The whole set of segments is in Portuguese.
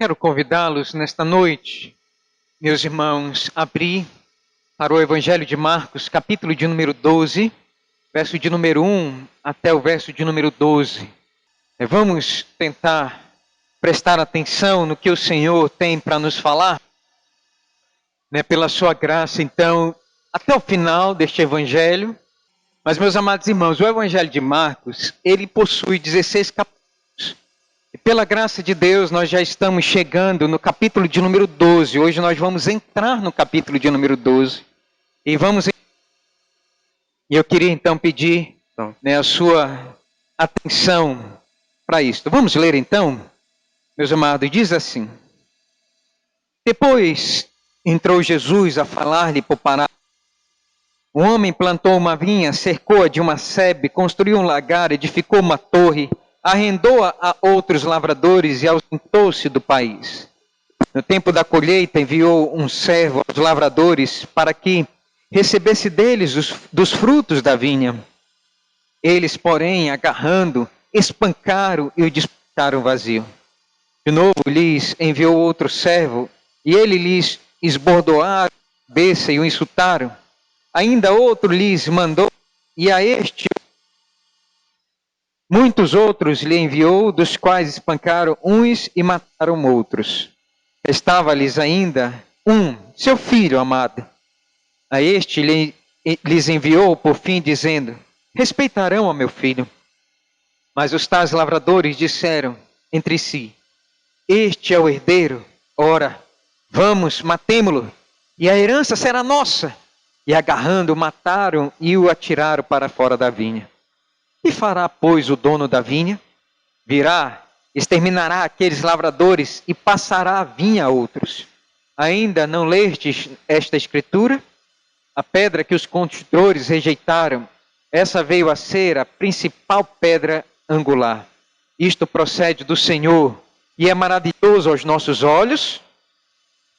Quero convidá-los nesta noite, meus irmãos, a abrir para o Evangelho de Marcos, capítulo de número 12, verso de número 1 até o verso de número 12. Vamos tentar prestar atenção no que o Senhor tem para nos falar, pela sua graça, então, até o final deste Evangelho. Mas, meus amados irmãos, o Evangelho de Marcos, ele possui 16 capítulos. E pela graça de Deus, nós já estamos chegando no capítulo de número 12. Hoje nós vamos entrar no capítulo de número 12. E eu queria então pedir a sua atenção para isto. Vamos ler então, meus amados, diz assim: Depois entrou Jesus a falar-lhe por parábola. Um homem plantou uma vinha, cercou-a de uma sebe, construiu um lagar, edificou uma torre, arrendou-a a outros lavradores e ausentou-se do país. No tempo da colheita enviou um servo aos lavradores para que recebesse deles dos frutos da vinha. Eles, porém, agarrando, espancaram e o despacharam vazio. De novo lhes enviou outro servo e ele lhes esbordoaram a cabeça e o insultaram. Ainda outro lhes mandou e a este muitos outros lhe enviou, dos quais espancaram uns e mataram outros. Restava-lhes ainda seu filho amado. A este lhes enviou por fim, dizendo: respeitarão a meu filho. Mas os tais lavradores disseram entre si: este é o herdeiro, ora, vamos, matemo-lo, e a herança será nossa. E agarrando, mataram e o atiraram para fora da vinha. Que fará, pois, o dono da vinha? Virá, exterminará aqueles lavradores e passará a vinha a outros. Ainda não lestes esta escritura? A pedra que os construtores rejeitaram, essa veio a ser a principal pedra angular. Isto procede do Senhor e é maravilhoso aos nossos olhos.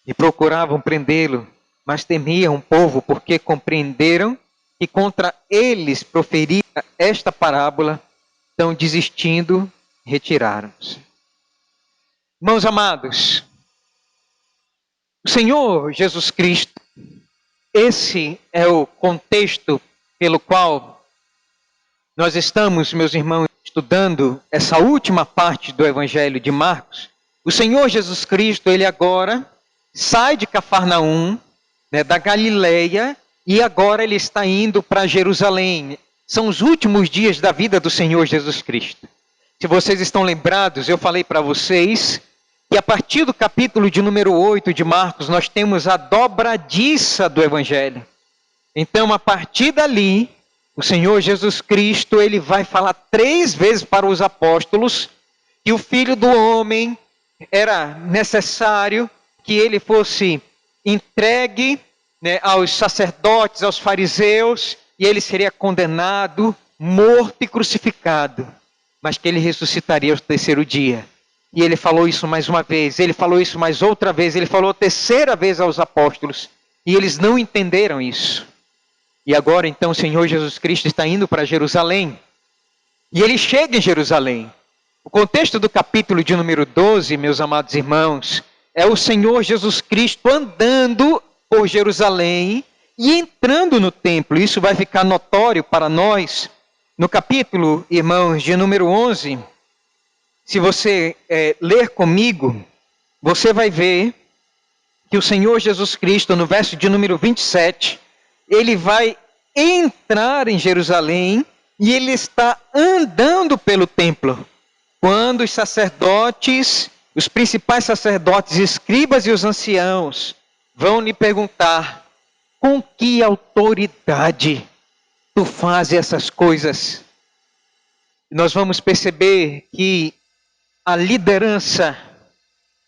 E procuravam prendê-lo, mas temiam o povo, porque compreenderam que contra eles proferira esta parábola. Então, desistindo, retiraram-se. Irmãos amados, o Senhor Jesus Cristo, esse é o contexto pelo qual nós estamos, meus irmãos, estudando essa última parte do Evangelho de Marcos. O Senhor Jesus Cristo, ele agora sai de Cafarnaum, da Galileia, e agora ele está indo para Jerusalém. São os últimos dias da vida do Senhor Jesus Cristo. Se vocês estão lembrados, eu falei para vocês que a partir do capítulo de número 8 de Marcos, nós temos a dobradiça do Evangelho. Então, a partir dali, o Senhor Jesus Cristo, ele vai falar 3 vezes para os apóstolos que o Filho do Homem era necessário que ele fosse entregue aos sacerdotes, aos fariseus, e ele seria condenado, morto e crucificado, mas que ele ressuscitaria ao 3º dia. E ele falou isso mais uma vez, ele falou isso mais outra vez, ele falou a 3ª vez aos apóstolos, e eles não entenderam isso. E agora então o Senhor Jesus Cristo está indo para Jerusalém, e ele chega em Jerusalém. O contexto do capítulo de número 12, meus amados irmãos, é o Senhor Jesus Cristo andando por Jerusalém e entrando no templo. Isso vai ficar notório para nós no capítulo, irmãos, de número 11. Se você ler comigo, você vai ver que o Senhor Jesus Cristo, no verso de número 27, ele vai entrar em Jerusalém e ele está andando pelo templo. Quando os sacerdotes, os principais sacerdotes, escribas e os anciãos vão lhe perguntar: com que autoridade tu fazes essas coisas? Nós vamos perceber que a liderança,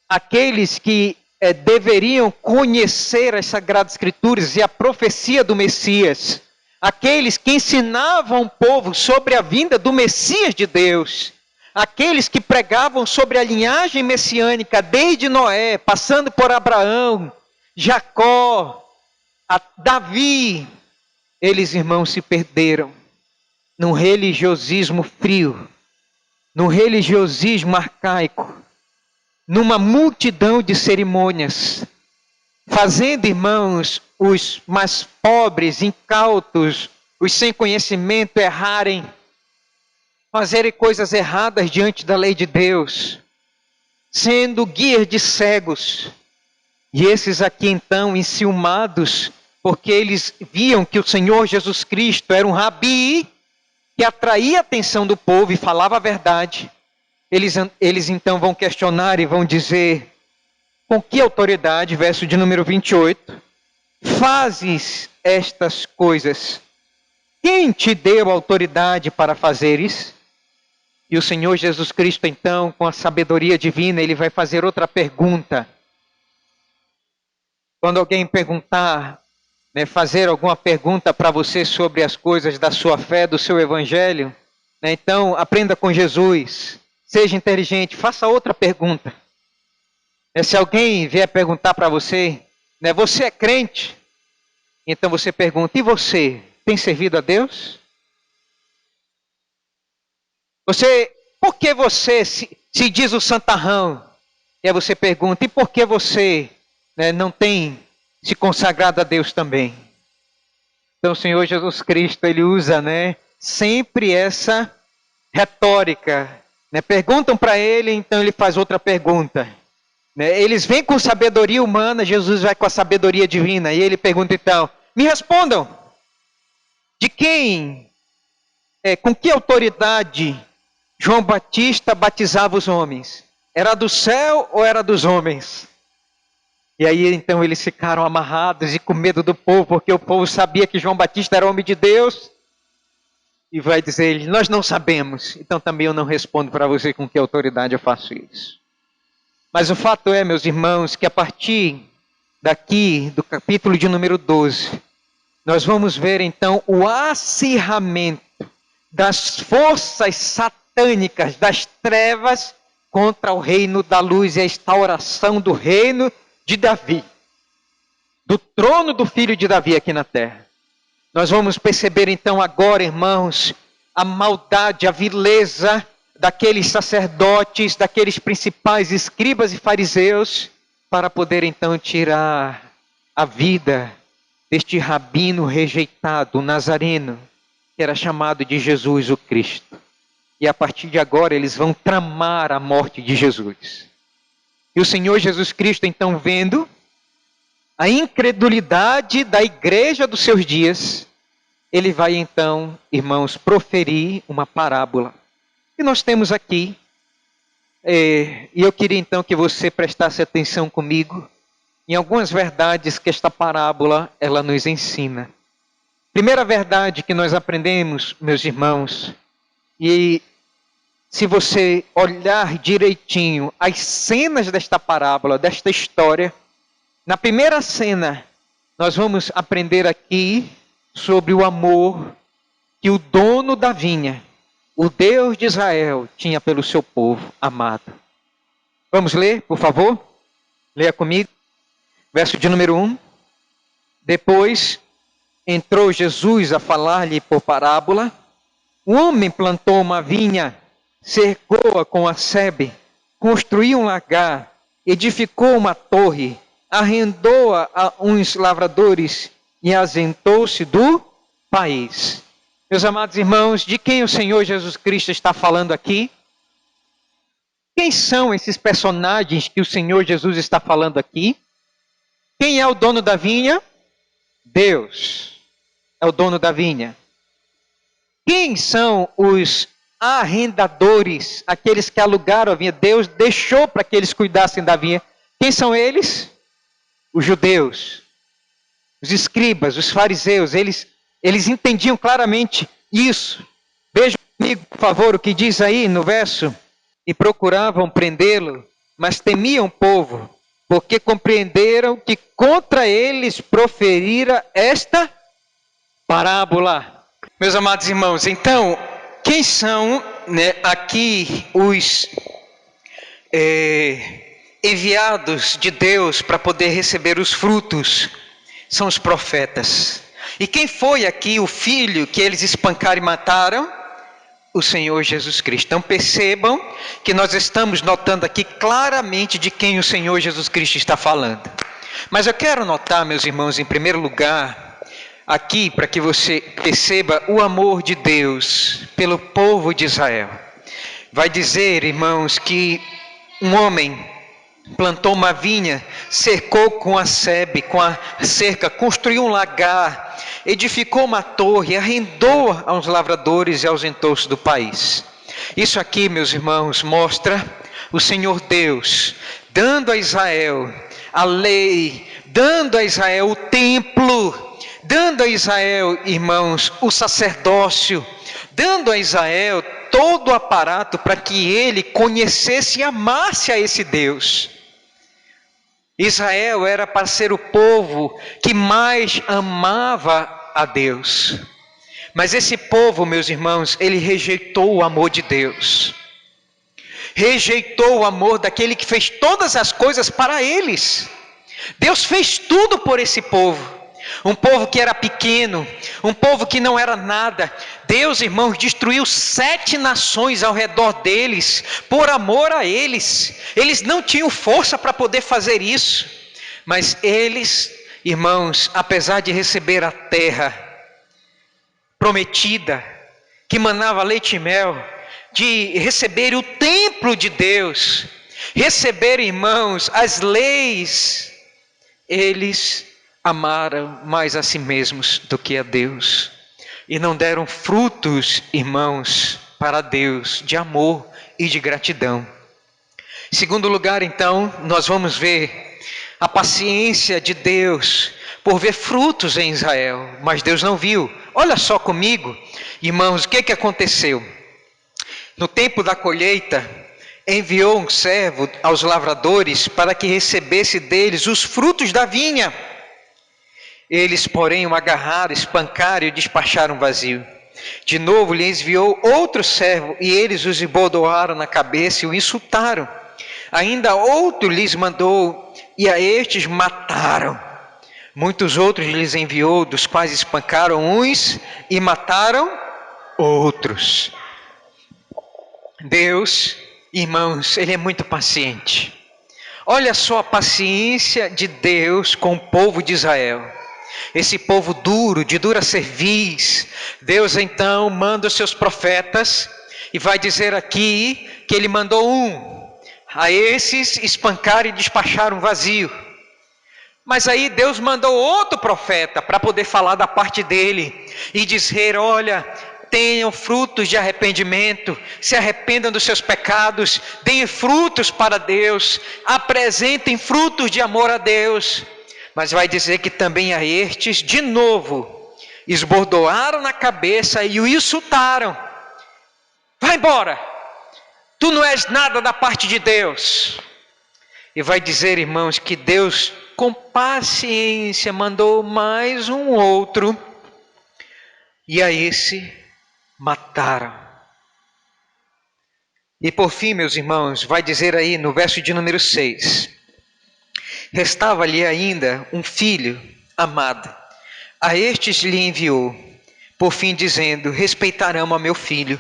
aqueles que deveriam conhecer as Sagradas Escrituras e a profecia do Messias, aqueles que ensinavam o povo sobre a vinda do Messias de Deus, aqueles que pregavam sobre a linhagem messiânica desde Noé, passando por Abraão, Jacó, a Davi, eles, irmãos, se perderam num religiosismo frio, num religiosismo arcaico. numa multidão de cerimônias, fazendo, irmãos, os mais pobres, incautos, os sem conhecimento errarem, fazerem coisas erradas diante da lei de Deus, sendo guias de cegos. E esses aqui então, enciumados, porque eles viam que o Senhor Jesus Cristo era um rabi que atraía a atenção do povo e falava a verdade. Eles então vão questionar e vão dizer: com que autoridade, verso de número 28, fazes estas coisas? Quem te deu autoridade para fazeres? E o Senhor Jesus Cristo então, com a sabedoria divina, ele vai fazer outra pergunta. Quando alguém perguntar, fazer alguma pergunta para você sobre as coisas da sua fé, do seu evangelho, então aprenda com Jesus, seja inteligente, faça outra pergunta. Se alguém vier perguntar para você, você é crente? Então você pergunta: e você tem servido a Deus? Por que você se diz o santarrão? E aí você pergunta: e por que você não tem se consagrado a Deus também? Então o Senhor Jesus Cristo, ele usa sempre essa retórica. Perguntam para ele, então ele faz outra pergunta. Eles vêm com sabedoria humana, Jesus vai com a sabedoria divina. E ele pergunta então: me respondam, com que autoridade João Batista batizava os homens? Era do céu ou era dos homens? E aí então eles ficaram amarrados e com medo do povo, porque o povo sabia que João Batista era homem de Deus. E vai dizer ele: nós não sabemos, então também eu não respondo para você com que autoridade eu faço isso. Mas o fato é, meus irmãos, que a partir daqui do capítulo de número 12, nós vamos ver então o acirramento das forças satânicas, das trevas, contra o reino da luz e a instauração do reino de Davi, do trono do filho de Davi aqui na terra. Nós vamos perceber então agora, irmãos, a maldade, a vileza daqueles sacerdotes, daqueles principais escribas e fariseus, para poder então tirar a vida deste rabino rejeitado, o nazareno, que era chamado de Jesus o Cristo. E a partir de agora eles vão tramar a morte de Jesus. E o Senhor Jesus Cristo, então, vendo a incredulidade da igreja dos seus dias, ele vai então, irmãos, proferir uma parábola. E nós temos aqui, e eu queria então que você prestasse atenção comigo em algumas verdades que esta parábola ela nos ensina. Primeira verdade que nós aprendemos, meus irmãos, e se você olhar direitinho as cenas desta parábola, desta história, na primeira cena, nós vamos aprender aqui sobre o amor que o dono da vinha, o Deus de Israel, tinha pelo seu povo amado. Vamos ler, por favor? Leia comigo. Verso de número 1. Depois entrou Jesus a falar-lhe por parábola. Um homem plantou uma vinha, cercou-a com a sebe, construiu um lagar, edificou uma torre, arrendou-a a uns lavradores e ausentou-se do país. Meus amados irmãos, de quem o Senhor Jesus Cristo está falando aqui? Quem são esses personagens que o Senhor Jesus está falando aqui? Quem é o dono da vinha? Deus é o dono da vinha. Quem são os arrendadores, aqueles que alugaram a vinha? Deus deixou para que eles cuidassem da vinha. Quem são eles? Os judeus, os escribas, os fariseus. Eles entendiam claramente isso. Veja comigo, por favor, o que diz aí no verso. E procuravam prendê-lo, mas temiam o povo, porque compreenderam que contra eles proferira esta parábola. Meus amados irmãos, então, quem são aqui os enviados de Deus para poder receber os frutos? São os profetas. E quem foi aqui o filho que eles espancaram e mataram? o Senhor Jesus Cristo. Então percebam que nós estamos notando aqui claramente de quem o Senhor Jesus Cristo está falando. Mas eu quero notar, meus irmãos, em primeiro lugar, aqui para que você perceba o amor de Deus pelo povo de Israel. Vai dizer, irmãos, que um homem plantou uma vinha, cercou com a sebe, com a cerca, construiu um lagar, edificou uma torre, arrendou aos lavradores e aos entornos do país. Isso aqui, meus irmãos, mostra o Senhor Deus dando a Israel a lei, dando a Israel o templo, dando a Israel, irmãos, o sacerdócio, dando a Israel todo o aparato para que ele conhecesse e amasse a esse Deus. Israel era para ser o povo que mais amava a Deus. Mas esse povo, meus irmãos, ele rejeitou o amor de Deus. Rejeitou o amor daquele que fez todas as coisas para eles. Deus fez tudo por esse povo. Um povo que era pequeno, um povo que não era nada. Deus, irmãos, destruiu 7 nações ao redor deles, por amor a eles. Eles não tinham força para poder fazer isso. Mas eles, irmãos, apesar de receber a terra prometida, que manava leite e mel, de receber o templo de Deus, receber, irmãos, as leis, eles amaram mais a si mesmos do que a Deus. E não deram frutos, irmãos, para Deus, de amor e de gratidão. Em segundo lugar, então, nós vamos ver a paciência de Deus por ver frutos em Israel, mas Deus não viu. Olha só comigo, irmãos, o que aconteceu? No tempo da colheita, enviou um servo aos lavradores para que recebesse deles os frutos da vinha. Eles, porém, o agarraram, espancaram e o despacharam vazio. De novo lhe enviou outro servo, e eles os embordoaram na cabeça e o insultaram. Ainda outro lhes mandou, e a estes mataram. Muitos outros lhes enviou, dos quais espancaram uns e mataram outros. Deus, irmãos, Ele é muito paciente. Olha só a paciência de Deus com o povo de Israel. Esse povo duro, de dura cerviz. Deus então manda os seus profetas e vai dizer aqui que Ele mandou um. A esses espancaram e despacharam vazio. Mas aí Deus mandou outro profeta para poder falar da parte dele e dizer, olha, tenham frutos de arrependimento, se arrependam dos seus pecados, deem frutos para Deus, apresentem frutos de amor a Deus. Mas vai dizer que também a estes, de novo, esbordoaram na cabeça e o insultaram. Vai embora, tu não és nada da parte de Deus. E vai dizer, irmãos, que Deus, com paciência, mandou mais um outro, e a esse mataram. E por fim, meus irmãos, vai dizer aí no verso de número 6, restava-lhe ainda um filho amado, a estes lhe enviou, por fim dizendo, respeitarão a meu filho.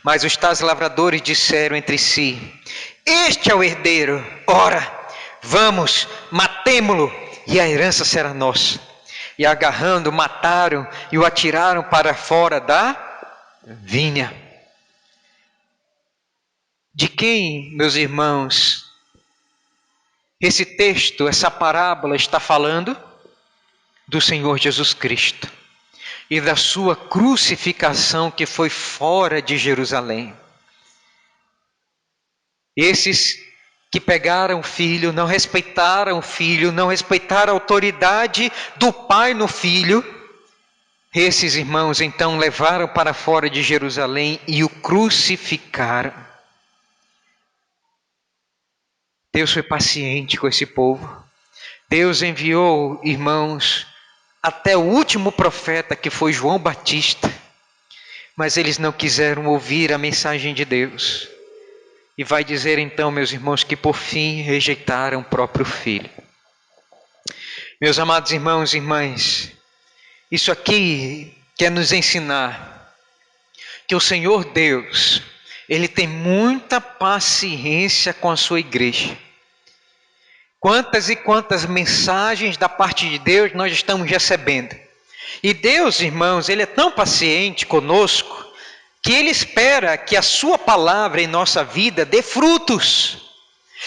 Mas os tais lavradores disseram entre si, este é o herdeiro, ora, vamos, matemo-lo, e a herança será nossa. E agarrando, mataram e o atiraram para fora da vinha. De quem, meus irmãos, esse texto, essa parábola está falando? Do Senhor Jesus Cristo e da sua crucificação que foi fora de Jerusalém. Esses que pegaram o filho, não respeitaram o filho, não respeitaram a autoridade do pai no filho, esses irmãos então levaram para fora de Jerusalém e o crucificaram. Deus foi paciente com esse povo. Deus enviou, irmãos, até o último profeta, que foi João Batista, mas eles não quiseram ouvir a mensagem de Deus. E vai dizer então, meus irmãos, que por fim rejeitaram o próprio filho. Meus amados irmãos e irmãs, isso aqui quer nos ensinar que o Senhor Deus, Ele tem muita paciência com a sua igreja. Quantas e quantas mensagens da parte de Deus nós estamos recebendo. E Deus, irmãos, Ele é tão paciente conosco, que Ele espera que a sua palavra em nossa vida dê frutos.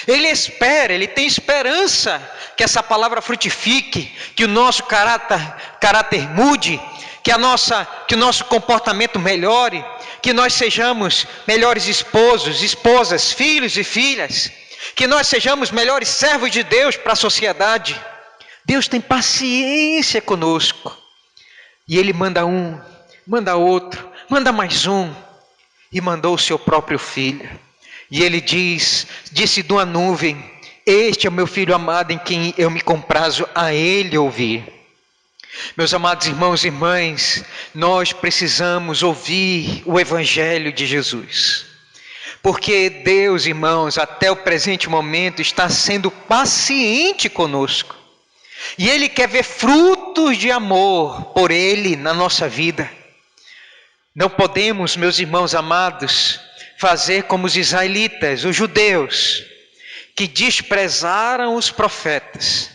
Ele espera, Ele tem esperança que essa palavra frutifique, que o nosso caráter mude, que o nosso comportamento melhore, que nós sejamos melhores esposos, esposas, filhos e filhas, que nós sejamos melhores servos de Deus para a sociedade. Deus tem paciência conosco. E Ele manda um, manda outro, manda mais um, e mandou o seu próprio Filho. E Ele disse de uma nuvem: este é o meu Filho amado em quem eu me comprazo a Ele ouvir. Meus amados irmãos e irmãs, nós precisamos ouvir o Evangelho de Jesus. Porque Deus, irmãos, até o presente momento está sendo paciente conosco. E Ele quer ver frutos de amor por Ele na nossa vida. Não podemos, meus irmãos amados, fazer como os israelitas, os judeus, que desprezaram os profetas,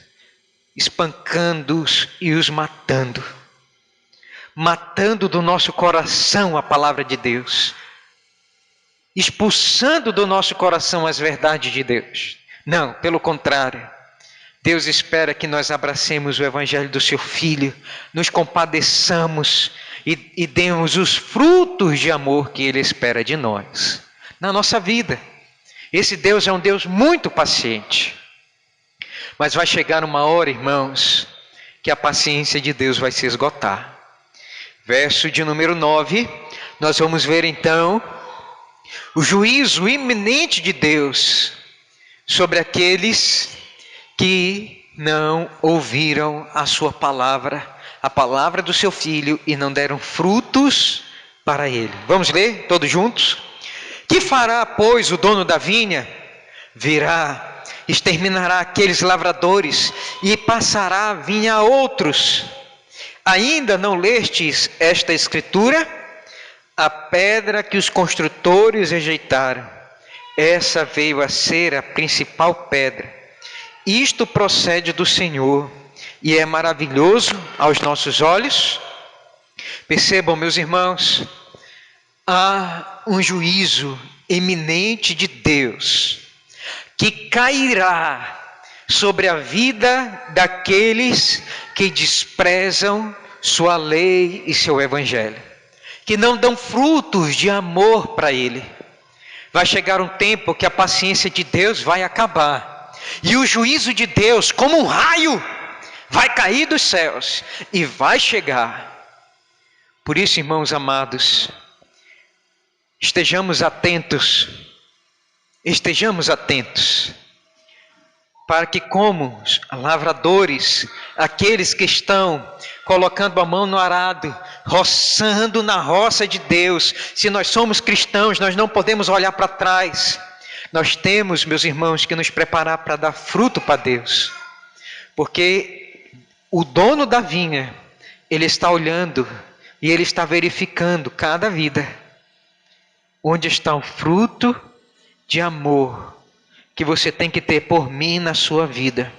espancando-os e os matando. Matando do nosso coração a palavra de Deus. Expulsando do nosso coração as verdades de Deus. Não, pelo contrário. Deus espera que nós abracemos o Evangelho do seu Filho, nos compadeçamos e demos os frutos de amor que Ele espera de nós, na nossa vida. Esse Deus é um Deus muito paciente. Mas vai chegar uma hora, irmãos, que a paciência de Deus vai se esgotar. Verso de número 9, nós vamos ver então o juízo iminente de Deus sobre aqueles que não ouviram a sua palavra, a palavra do seu Filho, e não deram frutos para ele. Vamos ler todos juntos? Que fará, pois, o dono da vinha? Virá, exterminará aqueles lavradores e passará a vinha a outros. Ainda não lestes esta escritura? A pedra que os construtores rejeitaram, essa veio a ser a principal pedra. Isto procede do Senhor e é maravilhoso aos nossos olhos. Percebam, meus irmãos, há um juízo eminente de Deus que cairá sobre a vida daqueles que desprezam sua lei e seu evangelho, que não dão frutos de amor para Ele. Vai chegar um tempo que a paciência de Deus vai acabar. E o juízo de Deus, como um raio, vai cair dos céus e vai chegar. Por isso, irmãos amados, estejamos atentos, para que, como lavradores, aqueles que estão colocando a mão no arado, roçando na roça de Deus, se nós somos cristãos, nós não podemos olhar para trás. Nós temos, meus irmãos, que nos preparar para dar fruto para Deus. Porque o dono da vinha, ele está olhando e ele está verificando cada vida. Onde está o fruto de amor que você tem que ter por mim na sua vida.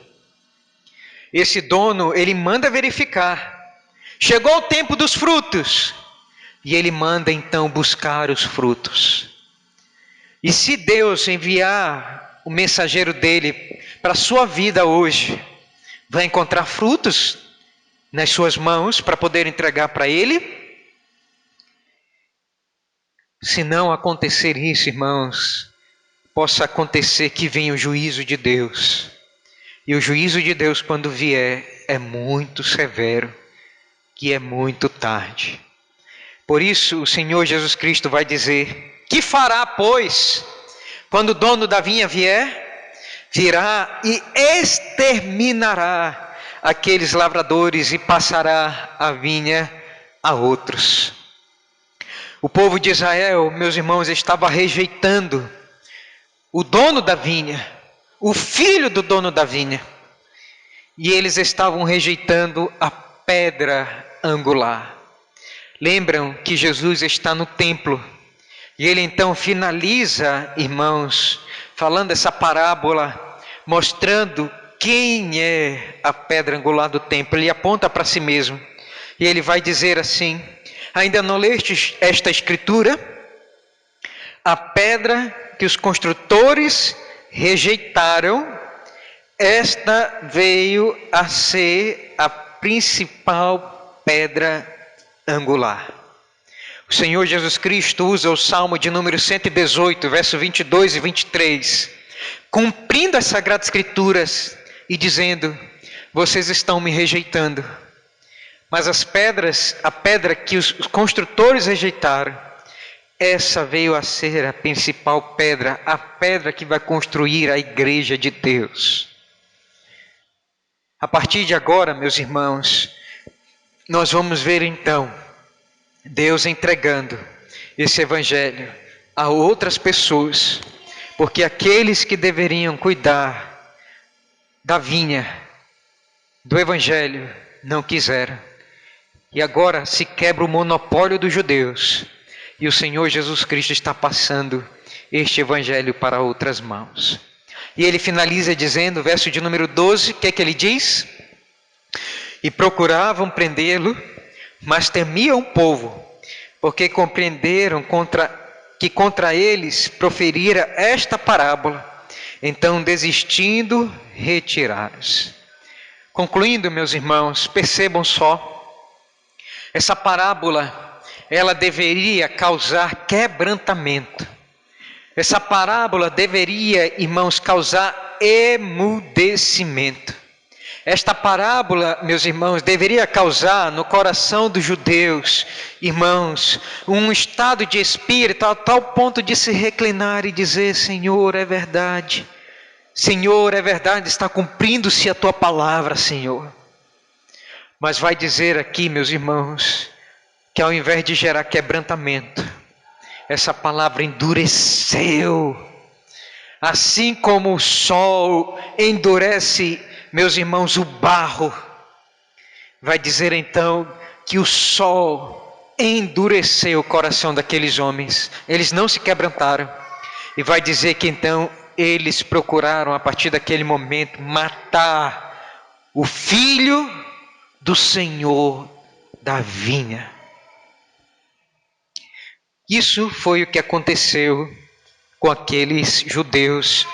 Esse dono, ele manda verificar. Chegou o tempo dos frutos. E ele manda então buscar os frutos. E se Deus enviar o mensageiro dele para a sua vida hoje, vai encontrar frutos nas suas mãos para poder entregar para ele? Se não acontecer isso, irmãos, possa acontecer que venha o juízo de Deus. E o juízo de Deus, quando vier, é muito severo, que é muito tarde. Por isso o Senhor Jesus Cristo vai dizer: que fará, pois, quando o dono da vinha vier? Virá e exterminará aqueles lavradores e passará a vinha a outros. O povo de Israel, meus irmãos, estava rejeitando o dono da vinha, o filho do dono da vinha. E eles estavam rejeitando a pedra angular. Lembram que Jesus está no templo. E ele então finaliza, irmãos, falando essa parábola, mostrando quem é a pedra angular do templo. Ele aponta para si mesmo. E ele vai dizer assim: ainda não lestes esta escritura? A pedra que os construtores rejeitaram, esta veio a ser a principal pedra angular. O Senhor Jesus Cristo usa o Salmo de número 118, verso 22 e 23, cumprindo as Sagradas Escrituras e dizendo: vocês estão me rejeitando, mas a pedra que os construtores rejeitaram, essa veio a ser a principal pedra, a pedra que vai construir a igreja de Deus. A partir de agora, meus irmãos, nós vamos ver então Deus entregando esse evangelho a outras pessoas, porque aqueles que deveriam cuidar da vinha, do evangelho, não quiseram. E agora se quebra o monopólio dos judeus, e o Senhor Jesus Cristo está passando este evangelho para outras mãos. E ele finaliza dizendo, verso de número 12, o que é que ele diz? E procuravam prendê-lo, mas temiam o povo, porque compreenderam que contra eles proferira esta parábola. Então, desistindo, retiraram-se. Concluindo, meus irmãos, percebam só, essa parábola, ela deveria causar quebrantamento. Essa parábola deveria, irmãos, causar emudecimento. Esta parábola, meus irmãos, deveria causar no coração dos judeus, irmãos, um estado de espírito a tal ponto de se reclinar e dizer: Senhor, é verdade. Senhor, é verdade, está cumprindo-se a tua palavra, Senhor. Mas vai dizer aqui, meus irmãos, que ao invés de gerar quebrantamento, essa palavra endureceu. Assim como o sol endurece, meus irmãos, o barro, vai dizer então que o sol endureceu o coração daqueles homens. Eles não se quebrantaram. E vai dizer que então eles procuraram, a partir daquele momento, matar o filho do Senhor da vinha. Isso foi o que aconteceu com aqueles judeus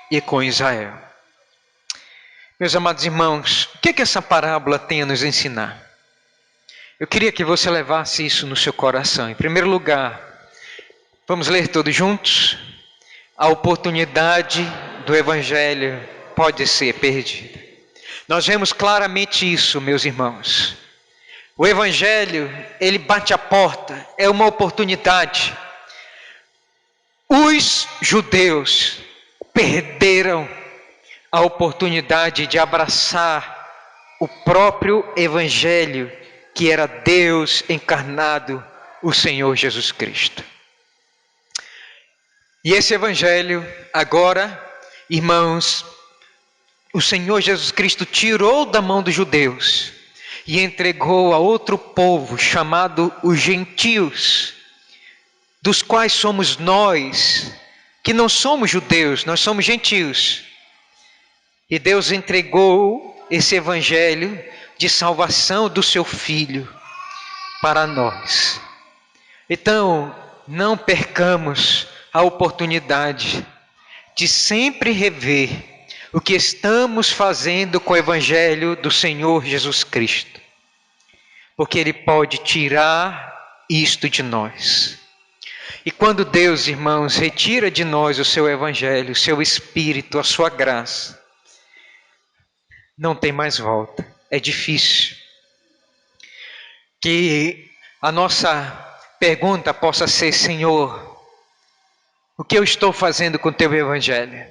e com Israel. Meus amados irmãos, o que essa parábola tem a nos ensinar? Eu queria que você levasse isso no seu coração. Em primeiro lugar, vamos ler todos juntos? A oportunidade do evangelho pode ser perdida. Nós vemos claramente isso, meus irmãos. O evangelho, ele bate a porta, é uma oportunidade. Os judeus perderam a oportunidade de abraçar o próprio evangelho, que era Deus encarnado, o Senhor Jesus Cristo. E esse evangelho, agora, irmãos, o Senhor Jesus Cristo tirou da mão dos judeus e entregou a outro povo chamado os gentios, dos quais somos nós, que não somos judeus, nós somos gentios. E Deus entregou esse evangelho de salvação do seu Filho para nós. Então, não percamos a oportunidade de sempre rever o que estamos fazendo com o evangelho do Senhor Jesus Cristo, porque Ele pode tirar isto de nós. E quando Deus, irmãos, retira de nós o seu evangelho, o seu Espírito, a sua graça, não tem mais volta, é difícil. Que a nossa pergunta possa ser: Senhor, o que eu estou fazendo com o teu evangelho?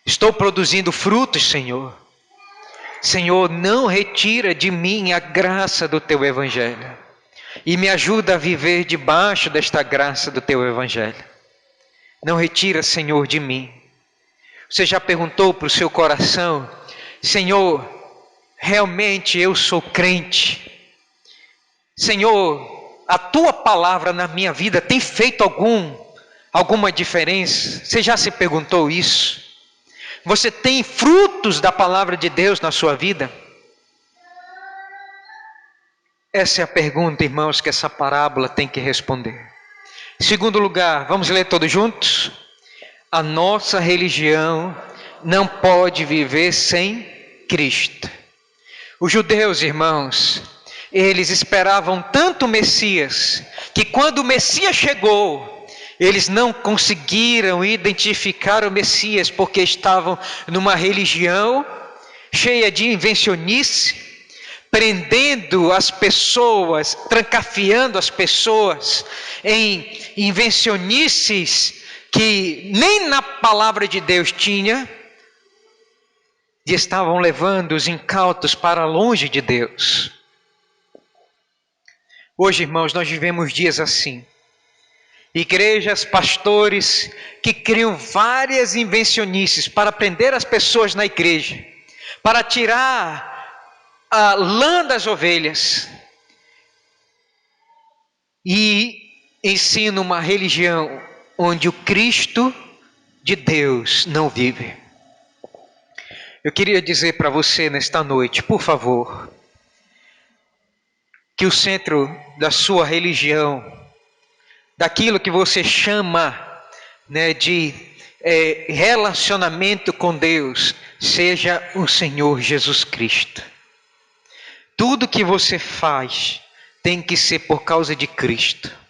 Estou produzindo frutos, Senhor? Senhor, não retira de mim a graça do teu evangelho e me ajuda a viver debaixo desta graça do teu evangelho. Não retira, Senhor, de mim. Você já perguntou para o seu coração: Senhor, realmente eu sou crente? Senhor, a tua palavra na minha vida tem feito alguma diferença? Você já se perguntou isso? Você tem frutos da palavra de Deus na sua vida? Essa é a pergunta, irmãos, que essa parábola tem que responder. Em segundo lugar, vamos ler todos juntos? A nossa religião não pode viver sem Cristo. Os judeus, irmãos, eles esperavam tanto o Messias, que quando o Messias chegou, eles não conseguiram identificar o Messias, porque estavam numa religião cheia de invencionice, prendendo as pessoas, trancafiando as pessoas em invencionices que nem na palavra de Deus tinha, e estavam levando os incautos para longe de Deus. Hoje, irmãos, nós vivemos dias assim. Igrejas, pastores que criam várias invencionices para prender as pessoas na igreja, para tirar a lã das ovelhas, e ensina uma religião onde o Cristo de Deus não vive. Eu queria dizer para você nesta noite, por favor, que o centro da sua religião, daquilo que você chama, de relacionamento com Deus, seja o Senhor Jesus Cristo. Tudo que você faz tem que ser por causa de Cristo.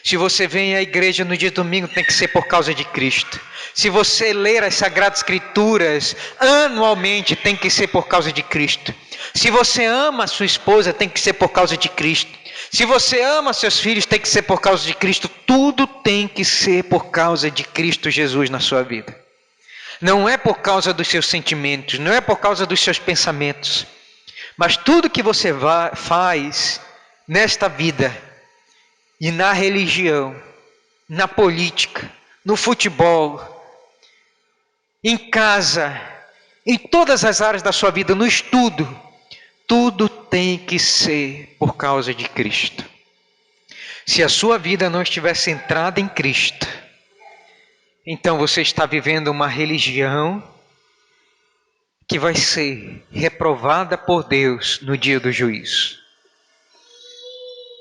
Se você vem à igreja no dia de domingo, tem que ser por causa de Cristo. Se você ler as Sagradas Escrituras anualmente, tem que ser por causa de Cristo. Se você ama a sua esposa, tem que ser por causa de Cristo. Se você ama seus filhos, tem que ser por causa de Cristo. Tudo tem que ser por causa de Cristo Jesus na sua vida. Não é por causa dos seus sentimentos, não é por causa dos seus pensamentos. Mas tudo que você faz nesta vida, e na religião, na política, no futebol, em casa, em todas as áreas da sua vida, no estudo, tudo tem que ser por causa de Cristo. Se a sua vida não estiver centrada em Cristo, então você está vivendo uma religião que vai ser reprovada por Deus no dia do juízo.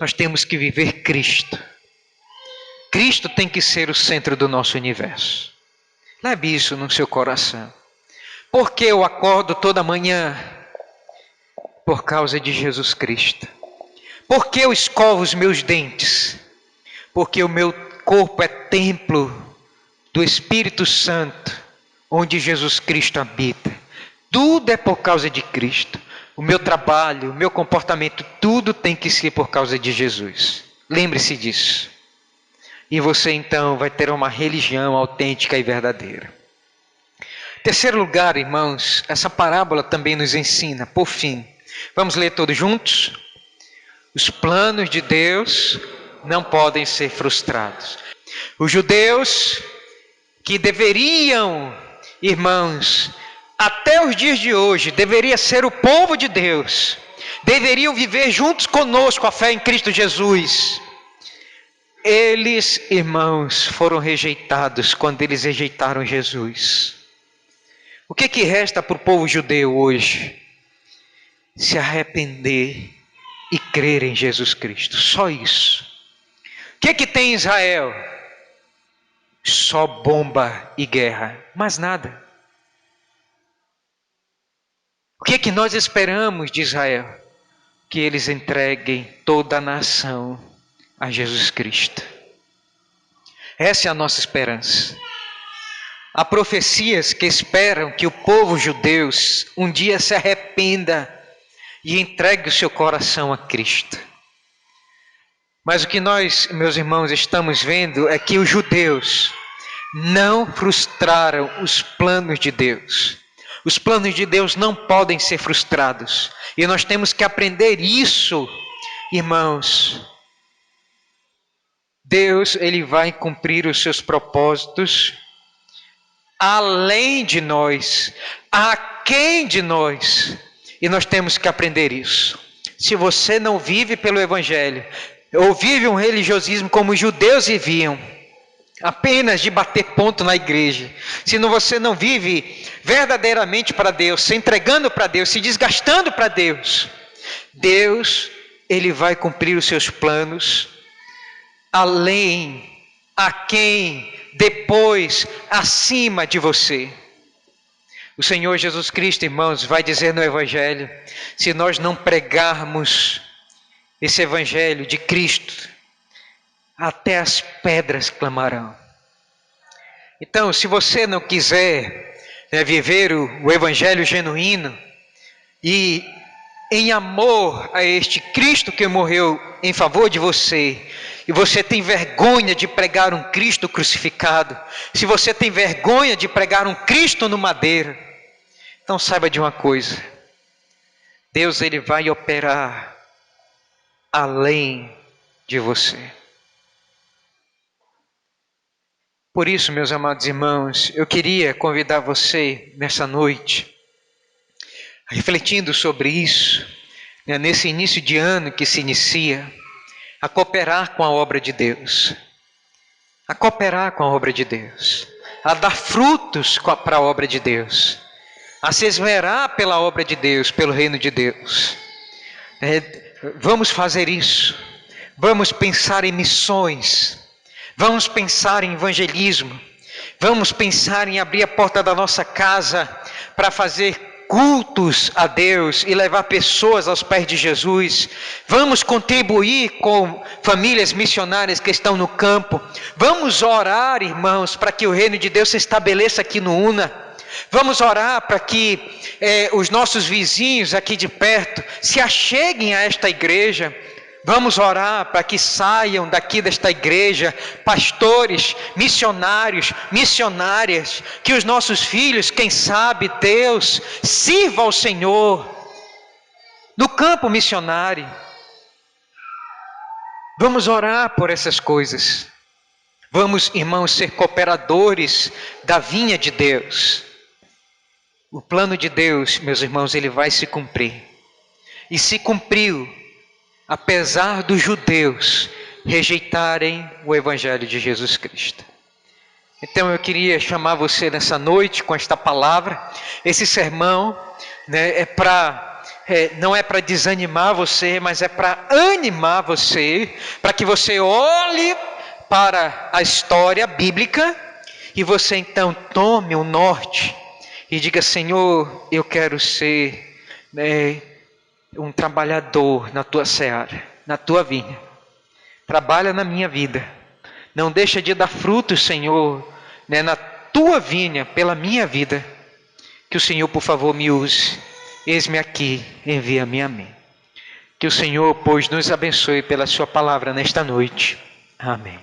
Nós temos que viver Cristo. Cristo tem que ser o centro do nosso universo. Leve isso no seu coração. Por que eu acordo toda manhã? Por causa de Jesus Cristo. Por que eu escovo os meus dentes? Porque o meu corpo é templo do Espírito Santo, onde Jesus Cristo habita. Tudo é por causa de Cristo. O meu trabalho, o meu comportamento, tudo tem que ser por causa de Jesus. Lembre-se disso. E você então vai ter uma religião autêntica e verdadeira. Terceiro lugar, irmãos, essa parábola também nos ensina, por fim. Vamos ler todos juntos? Os planos de Deus não podem ser frustrados. Os judeus que deveriam, irmãos, até os dias de hoje, deveria ser o povo de Deus, deveriam viver juntos conosco a fé em Cristo Jesus. Eles, irmãos, foram rejeitados quando eles rejeitaram Jesus. O que resta para o povo judeu hoje? Se arrepender e crer em Jesus Cristo, só isso. O que tem em Israel? Só bomba e guerra, mais nada. O que nós esperamos de Israel? Que eles entreguem toda a nação a Jesus Cristo. Essa é a nossa esperança. Há profecias que esperam que o povo judeu um dia se arrependa e entregue o seu coração a Cristo. Mas o que nós, meus irmãos, estamos vendo é que os judeus não frustraram os planos de Deus. Os planos de Deus não podem ser frustrados. E nós temos que aprender isso, irmãos. Deus, Ele vai cumprir os seus propósitos além de nós, aquém de nós. E nós temos que aprender isso. Se você não vive pelo Evangelho, ou vive um religiosismo como os judeus viviam, apenas de bater ponto na igreja, se você não vive verdadeiramente para Deus, se entregando para Deus, se desgastando para Deus, Deus, Ele vai cumprir os seus planos, além, aquém, depois, acima de você. O Senhor Jesus Cristo, irmãos, vai dizer no Evangelho, se nós não pregarmos esse Evangelho de Cristo, até as pedras clamarão. Então, se você não quiser viver o Evangelho genuíno e em amor a este Cristo que morreu em favor de você, e você tem vergonha de pregar um Cristo crucificado, se você tem vergonha de pregar um Cristo no madeiro, então saiba de uma coisa, Deus Ele vai operar além de você. Por isso, meus amados irmãos, eu queria convidar você nessa noite, refletindo sobre isso, nesse início de ano que se inicia, a cooperar com a obra de Deus, a cooperar com a obra de Deus, a dar frutos para a obra de Deus, a se esmerar pela obra de Deus, pelo reino de Deus. Vamos fazer isso, vamos pensar em missões, vamos pensar em evangelismo, vamos pensar em abrir a porta da nossa casa para fazer cultos a Deus e levar pessoas aos pés de Jesus. Vamos contribuir com famílias missionárias que estão no campo. Vamos orar, irmãos, para que o reino de Deus se estabeleça aqui no UNA. Vamos orar para que os nossos vizinhos aqui de perto se acheguem a esta igreja. Vamos orar para que saiam daqui desta igreja pastores, missionários, missionárias, que os nossos filhos, quem sabe, Deus, sirva ao Senhor no campo missionário. Vamos orar por essas coisas. Vamos, irmãos, ser cooperadores da vinha de Deus. O plano de Deus, meus irmãos, ele vai se cumprir. E se cumpriu, apesar dos judeus rejeitarem o Evangelho de Jesus Cristo. Então eu queria chamar você nessa noite com esta palavra. Esse sermão não é para desanimar você, mas é para animar você, para que você olhe para a história bíblica e você então tome o norte e diga: Senhor, eu quero ser um trabalhador na tua seara, na tua vinha. Trabalha na minha vida. Não deixa de dar frutos, Senhor, na tua vinha, pela minha vida. Que o Senhor, por favor, me use. Eis-me aqui, envia-me a mim. Que o Senhor, pois, nos abençoe pela sua palavra nesta noite. Amém.